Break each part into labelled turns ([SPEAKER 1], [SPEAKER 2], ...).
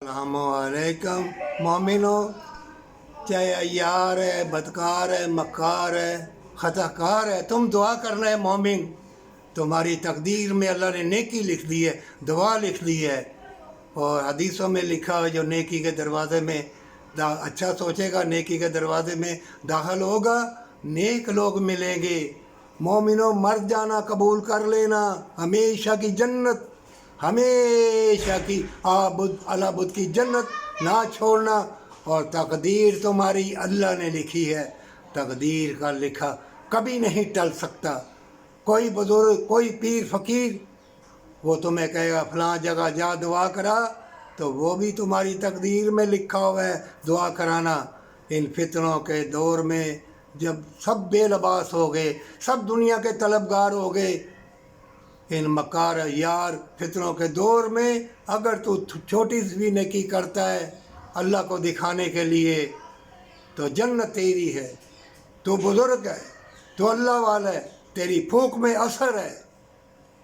[SPEAKER 1] अस्सलामुअलैकुम मोमिनो, चाहे अय्यार है, बदकार है, मक्कार है, ख़ताकार है, तुम दुआ करना है मोमिन। तुम्हारी तकदीर में अल्लाह ने नेकी लिख दी है, दुआ लिख दी है। और हदीसों में लिखा है जो नेकी के दरवाज़े में अच्छा सोचेगा, नेकी के दरवाज़े में दाखिल होगा, नेक लोग मिलेंगे। मोमिनो, मर जाना कबूल कर लेना, हमेशा की जन्नत, हमेशा की आबुद अलाबुद की जन्नत ना छोड़ना। और तकदीर तुम्हारी अल्लाह ने लिखी है, तकदीर का लिखा कभी नहीं टल सकता। कोई बुजुर्ग, कोई पीर फ़कीर वो तुम्हें कहेगा फलां जगह जा दुआ करा, तो वो भी तुम्हारी तकदीर में लिखा हुआ है दुआ कराना। इन फितनों के दौर में जब सब बेलबास हो गए, सब दुनिया के तलबगार हो गए, इन मकार यार फितनों के दौर में अगर तू छोटी सी भी नेकी करता है अल्लाह को दिखाने के लिए, तो जन्नत तेरी है। तू बुज़ुर्ग है, तू अल्लाह वाला है, तेरी फूंक में असर है।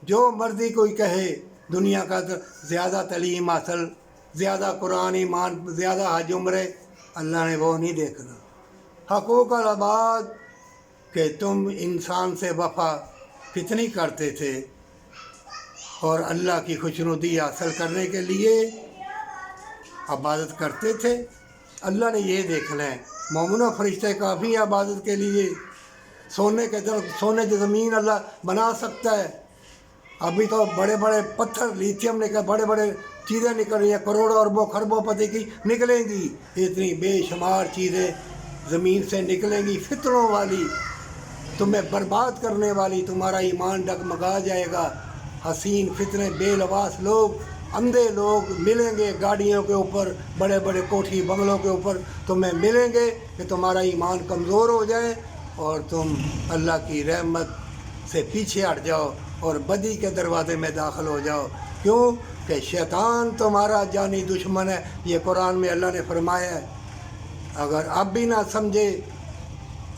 [SPEAKER 1] जो मर्ज़ी कोई कहे, दुनिया का ज़्यादा तलीम हासिल, ज़्यादा कुरान ईमान, ज़्यादा हज उम्रे, अल्लाह ने वो नहीं देखना। हकूक़ अल अबाद कि तुम इंसान से वफ़ा कितनी करते थे और अल्लाह की खुशनुदी हासिल करने के लिए इबादत करते थे, अल्लाह ने ये देखना है। मोमिनो, फरिश्ते काफ़ी इबादत के लिए। सोने के सोने की ज़मीन अल्लाह बना सकता है। अभी तो बड़े बड़े पत्थर, लिथियम निकल, बड़े बड़े चीज़ें निकल रही हैं, करोड़ों अरबों खरबों पति की निकलेंगी। इतनी बेशुमार चीज़ें ज़मीन से निकलेंगी, फितरों वाली, तुम्हें बर्बाद करने वाली। तुम्हारा ईमान डगमगा जाएगा। हसीन फितने बेलबास लोग, अंधे लोग मिलेंगे गाड़ियों के ऊपर, बड़े बड़े कोठी बंगलों के ऊपर तुम्हें मिलेंगे कि तुम्हारा ईमान कमज़ोर हो जाए और तुम अल्लाह की रहमत से पीछे हट जाओ और बदी के दरवाज़े में दाखिल हो जाओ। क्यों कि शैतान तुम्हारा जानी दुश्मन है। ये कुरान में अल्लाह ने फरमाया है। अगर अब भी ना समझे,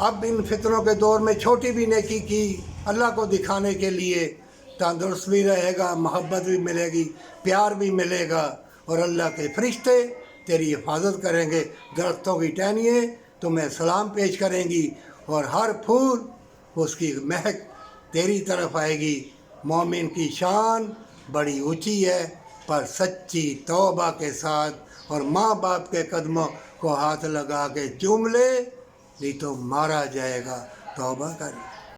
[SPEAKER 1] अब इन फितनों के दौर में छोटी भी नेकी की अल्लाह को दिखाने के लिए, तंदुरुस्त भी रहेगा, मोहब्बत भी मिलेगी, प्यार भी मिलेगा और अल्लाह के फरिश्ते तेरी हिफाजत करेंगे। दरख्तों की टहनियाँ तुम्हें सलाम पेश करेंगी और हर फूल उसकी महक तेरी तरफ आएगी। मोमिन की शान बड़ी ऊंची है, पर सच्ची तौबा के साथ और माँ बाप के कदमों को हाथ लगा के चूम ले, नहीं तो मारा जाएगा। तौबा कर।